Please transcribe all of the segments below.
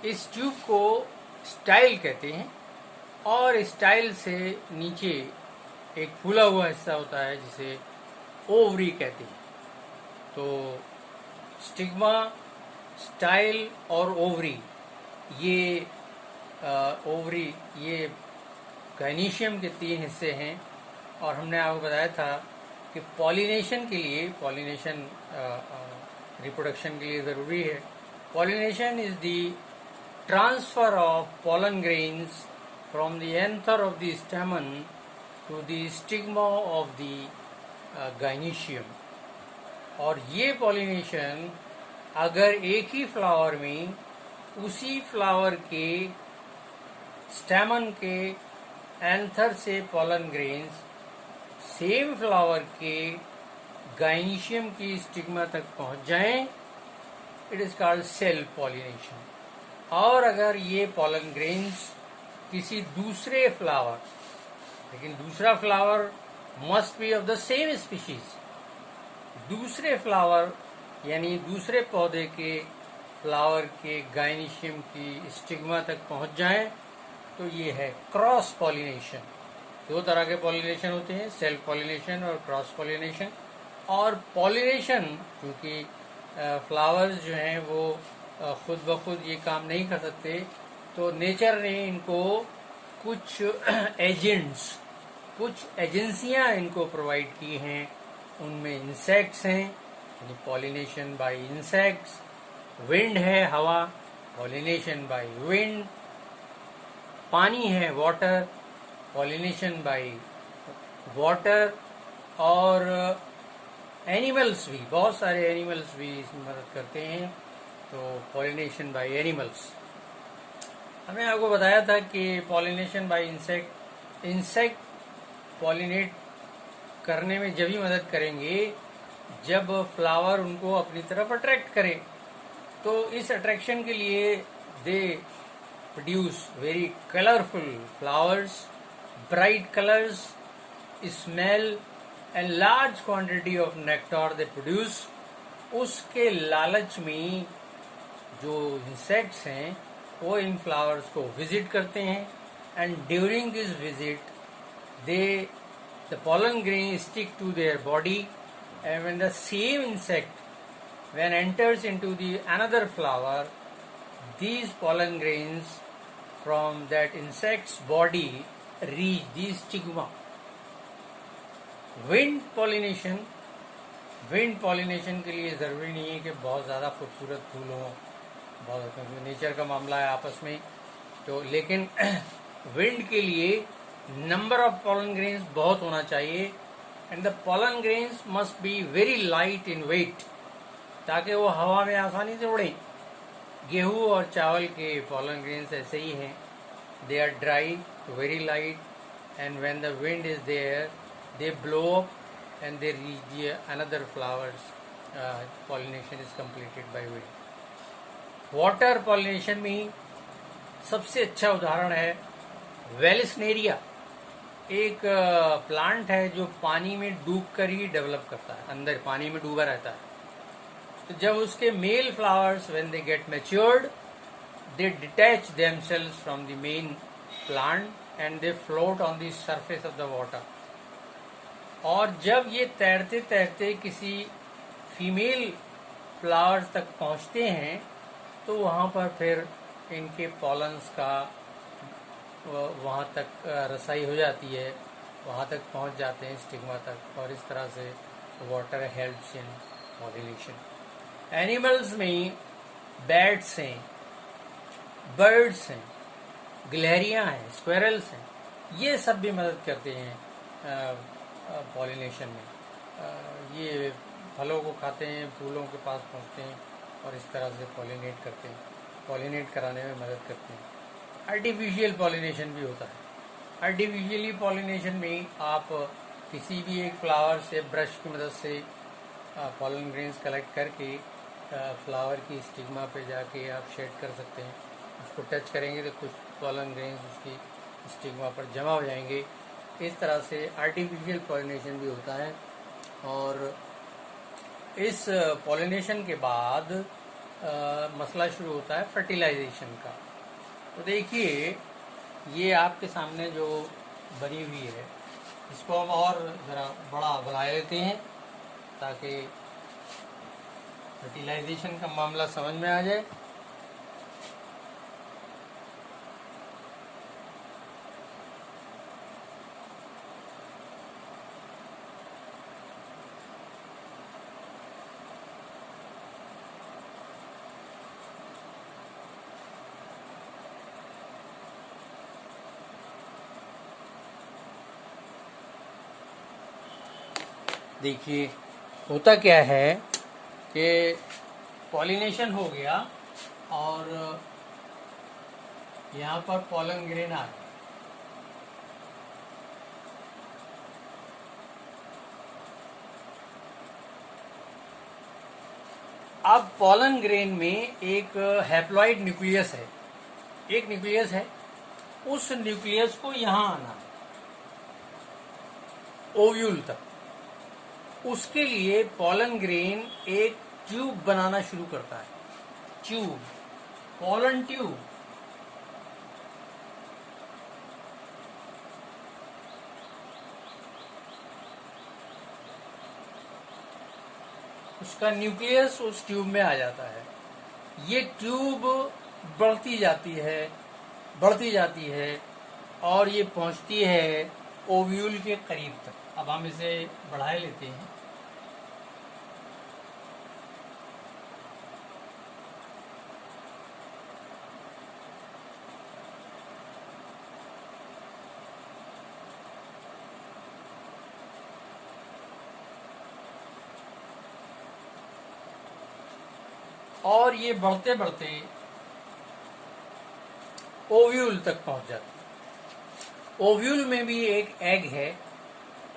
इस ट्यूब को स्टाइल कहते हैं और स्टाइल से नीचे एक फूला हुआ हिस्सा होता है जिसे ओवरी कहते हैं। तो स्टिग्मा, स्टाइल और ओवरी, ये ओवरी ये गाइनीशियम के 3 हिस्से हैं। और हमने आपको बताया था कि पॉलिनेशन के लिए, पॉलिनेशन रिप्रोडक्शन के लिए ज़रूरी है। Pollination is the transfer of pollen grains from the anther of the stamen to the stigma of the gynoecium। और ये पॉलिनेशन अगर एक ही फ्लावर में उसी फ्लावर के स्टेमन के एंथर से pollen grains सेम फ्लावर के गाइनीशियम की स्टिग्मा तक पहुंच जाएं, it is called self pollination. और अगर ये pollen grains किसी दूसरे फ्लावर, लेकिन दूसरा flower must be of the same species, दूसरे फ्लावर यानी दूसरे पौधे के फ्लावर के गाइनीशियम की स्टिग्मा तक पहुंच जाएं, तो ये है क्रॉस पॉलिनेशन। 2 तरह के पॉलिनेशन होते हैं, सेल्फ पॉलिनेशन और क्रॉस पॉलिनेशन। और पॉलिनेशन, क्योंकि फ्लावर्स जो हैं वो खुद ब खुद ये काम नहीं कर सकते, तो नेचर ने इनको कुछ एजेंट्स, कुछ एजेंसियां इनको प्रोवाइड की हैं। उनमें इंसेक्ट्स हैं, यानी पॉलिनेशन बाय इंसेक्ट्स, विंड है हवा, पॉलिनेशन बाय विंड, पानी है वाटर, पॉलिनेशन बाय वाटर, और एनिमल्स भी, बहुत सारे एनिमल्स भी इसमें मदद करते हैं, तो पॉलिनेशन बाय एनिमल्स। हमने आपको बताया था कि pollination by insect, insect pollinate करने में जब ही मदद करेंगे जब फ्लावर उनको अपनी तरफ अट्रैक्ट करे। तो इस अट्रैक्शन के लिए they produce very colourful flowers, bright colours, smell and large quantity of nectar they produce. उसके लालच में जो इंसेक्ट्स हैं वो इन फ्लावर्स को विजिट करते हैं, and during this visit the pollen grains stick to their body, and when the same insect when enters into the another flower, these pollen grains from that insect's body reach the stigma. Wind pollination, wind pollination के लिए ज़रूरी नहीं है कि बहुत ज़्यादा खूबसूरत फूल हों, बहुत नेचर का मामला है आपस में, तो लेकिन विंड के लिए नंबर ऑफ pollen grains बहुत होना चाहिए, and the pollen grains must be very light in weight, ताकि वो हवा में आसानी से उड़ें। गेहूं और चावल के pollen grains ऐसे ही हैं, they are dry, very light, and when the wind is there they blow up and they reach the another flowers. Pollination is completed by wind. Water pollination में सबसे अच्छा उदाहरण है वेलिस्नेरिया। एक प्लांट है जो पानी में डूबकर ही डेवलप करता है, अंदर पानी में डूबा रहता है। तो जब उसके male flowers when they get matured they detach themselves from the main plant and they float on the surface of the water. और जब ये तैरते तैरते किसी फीमेल फ्लावर्स तक पहुंचते हैं तो वहाँ पर फिर इनके पॉलन्स का वहाँ तक रसाई हो जाती है, वहाँ तक पहुँच जाते हैं स्टिग्मा तक, और इस तरह से water helps in pollination. Animals में बैट्स हैं, बर्ड्स हैं, गिलहरियाँ हैं, स्क्वेरल्स हैं, ये सब भी मदद करते हैं पॉलिनेशन में। ये फलों को खाते हैं, फूलों के पास पहुंचते हैं और इस तरह से पॉलिनेट करते हैं, पॉलिनेट कराने में मदद करते हैं। आर्टिफिशियल पॉलिनेशन भी होता है। आर्टिफिशियली पॉलिनेशन में आप किसी भी एक फ्लावर से ब्रश की मदद से pollen grains कलेक्ट करके फ्लावर की स्टिग्मा पे जाके आप शेड कर सकते हैं। उसको टच करेंगे तो कुछ pollen grains उसकी स्टिग्मा पर जमा हो जाएंगे। इस तरह से आर्टिफिशियल पॉलिनेशन भी होता है। और इस पॉलिनेशन के बाद मसला शुरू होता है फर्टिलाइजेशन का। तो देखिए, ये आपके सामने जो बनी हुई है, इसको हम और ज़रा बड़ा बना लेते हैं ताकि फर्टिलाइजेशन का मामला समझ में आ जाए। देखिए, होता क्या है कि पॉलिनेशन हो गया और यहाँ पर पॉलन ग्रेन आ गया। अब पॉलन ग्रेन में एक हैप्लॉइड न्यूक्लियस है, एक न्यूक्लियस है, उस न्यूक्लियस को यहाँ आना है ओव्यूल तक। उसके लिए पॉलन ग्रेन एक ट्यूब बनाना शुरू करता है, ट्यूब, पॉलन ट्यूब। उसका न्यूक्लियस उस ट्यूब में आ जाता है। ये ट्यूब बढ़ती जाती है, बढ़ती जाती है और ये पहुंचती है ओव्यूल के करीब तक। अब हम इसे बढ़ा लेते हैं। और ये बढ़ते बढ़ते ओव्यूल तक पहुंच जाती है। ओव्यूल में भी एक एग है,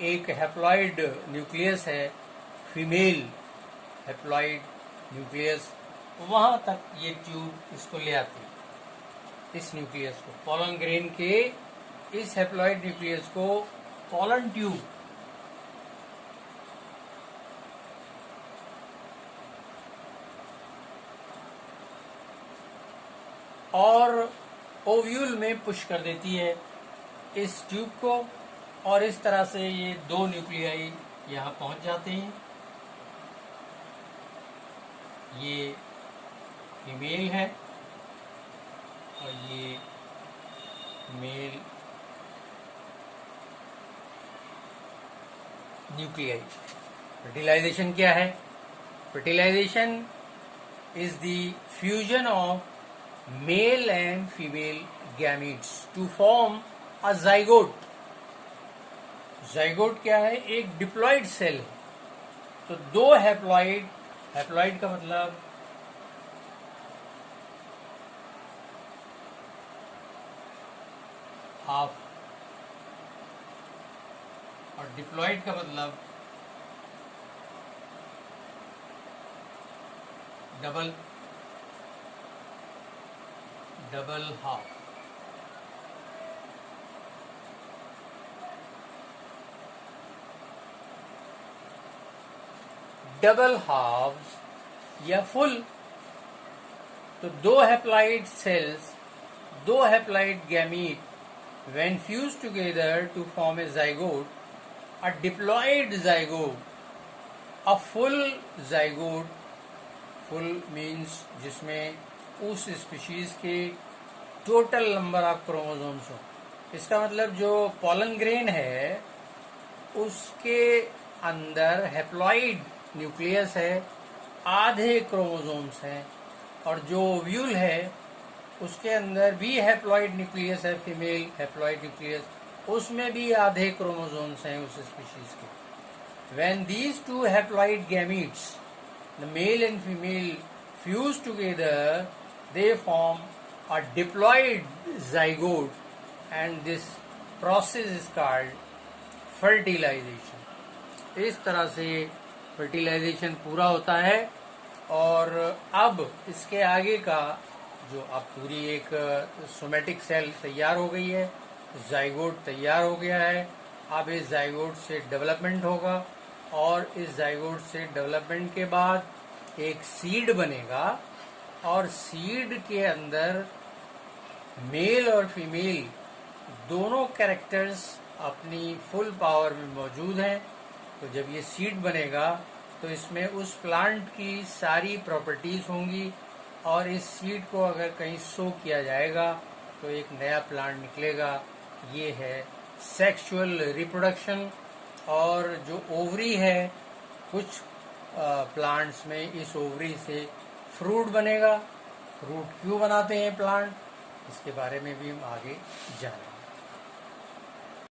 एक हैप्लॉइड न्यूक्लियस है, फीमेल हैप्लॉइड न्यूक्लियस। वहां तक ये ट्यूब इसको ले आती है, इस न्यूक्लियस को, पॉलन ग्रेन के इस हैप्लॉइड न्यूक्लियस को पॉलन ट्यूब, और ओव्यूल में पुश कर देती है इस ट्यूब को। और इस तरह से ये दो न्यूक्लियाई यहाँ पहुंच जाते हैं। ये फीमेल है और ये मेल न्यूक्लियाई। फर्टिलाइजेशन क्या है? Fertilization is the fusion of male and female gametes to form a zygote। zygote क्या है? एक डिप्लॉइड सेल है। तो दो हैप्लॉइड, हैप्लॉइड का मतलब हाफ, और डिप्लॉइड का मतलब double, double half. Double halves या फुल। तो दो हैप्लॉइड सेल्स, दो haploid gamete when fused together to form a zygote, a diploid zygote, a full zygote, full means जिसमें उस स्पीशीज के टोटल नंबर ऑफ क्रोमोसोम्स हो। इसका मतलब जो पॉलन ग्रेन है उसके अंदर हैप्लॉइड न्यूक्लियस है, आधे क्रोमोसोम्स हैं, और जो ओव्यूल है उसके अंदर भी हैप्लॉइड न्यूक्लियस है, फीमेल हैप्लॉइड न्यूक्लियस, उसमें भी आधे क्रोमोसोम्स हैं उस स्पीशीज के। When these two haploid gametes, the male and female, fuse together, they form a diploid zygote, and this process is called fertilization। इस तरह से फर्टिलाइजेशन पूरा होता है। और अब इसके आगे का जो अब पूरी एक सोमेटिक सेल तैयार हो गई है, जाइगोट तैयार हो गया है। अब इस जाइगोट से डेवलपमेंट होगा और इस जाइगोट से डेवलपमेंट के बाद एक सीड बनेगा और सीड के अंदर मेल और फीमेल दोनों कैरेक्टर्स अपनी फुल पावर में मौजूद हैं। तो जब ये सीड बनेगा तो इसमें उस प्लांट की सारी प्रॉपर्टीज होंगी, और इस सीड को अगर कहीं सो किया जाएगा तो एक नया प्लांट निकलेगा। ये है सेक्सुअल रिप्रोडक्शन। और जो ओवरी है, कुछ प्लांट्स में इस ओवरी से फ्रूट बनेगा। फ्रूट क्यों बनाते हैं प्लांट, इसके बारे में भी हम आगे जानेंगे।